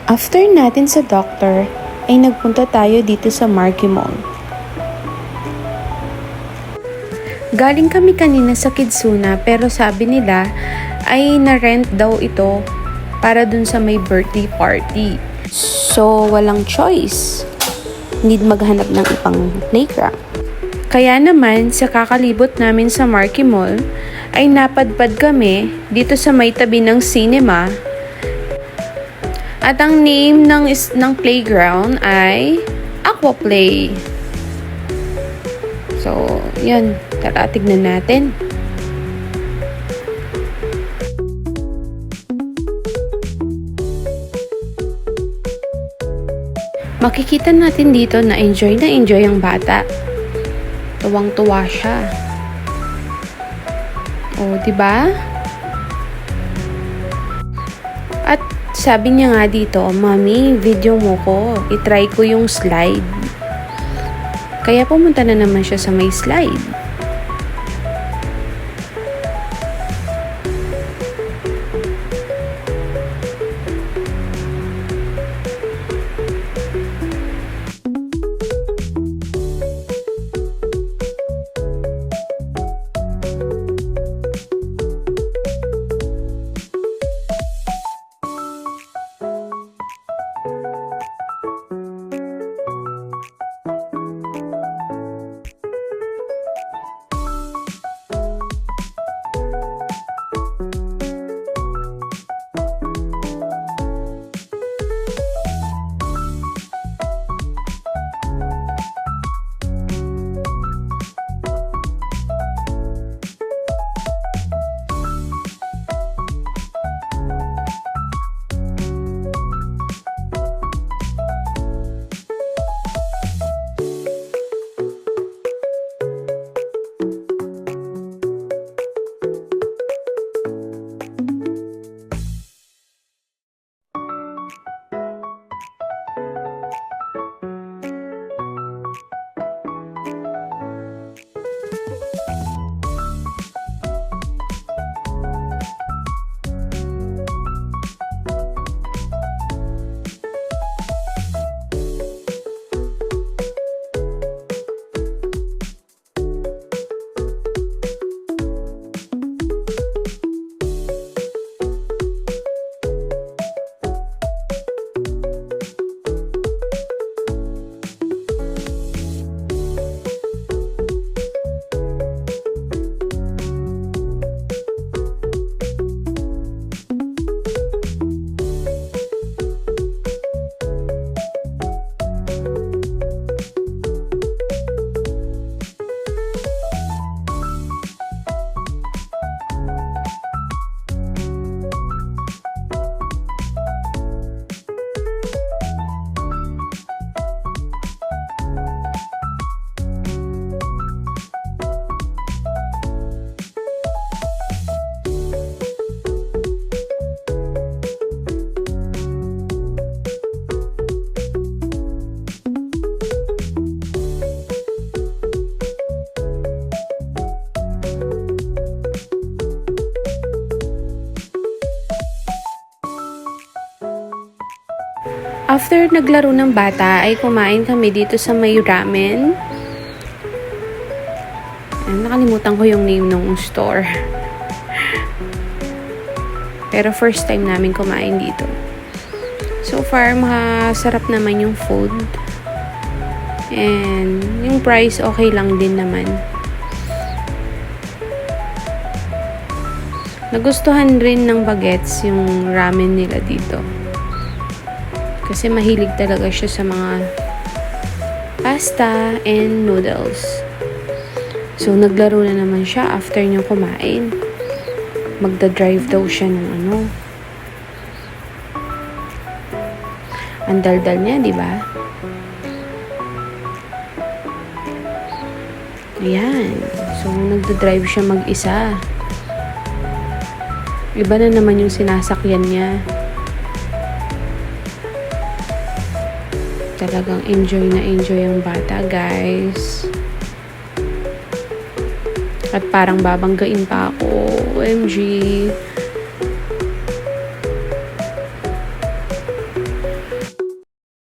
After natin sa doctor, ay nagpunta tayo dito sa Marky Mall. Galing kami kanina sa Kidsuna pero sabi nila ay na-rent daw ito para dun sa may birthday party. So, walang choice. Need maghanap ng ibang playground. Kaya naman, sa kakalibot namin sa Marky Mall, ay napadpad kami dito sa may tabi ng cinema. At ang name ng playground ay Aquaplay. So, yan. Tara, tignan natin. Makikita natin dito na enjoy ang bata. Tuwang-tuwa siya. O, diba? At sabi niya nga dito, Mami, video mo ko. I-try ko yung slide. Kaya pumunta na naman siya sa may slide. After naglaro ng bata, ay kumain kami dito sa may ramen. Nakalimutan ko yung name ng store. Pero first time namin kumain dito. So far, masarap naman yung food. And yung price, okay lang din naman. Nagustuhan rin ng bagets yung ramen nila dito. Kasi mahilig talaga siya sa mga pasta and noodles. So, naglaro na naman siya after niyang kumain. Magda-drive daw siya ng ang daldal niya, di ba? Ayan. So, nagda-drive siya mag-isa. Iba na naman yung sinasakyan niya. Talagang enjoy na enjoy ang bata, guys. At parang babanggain pa ako. OMG.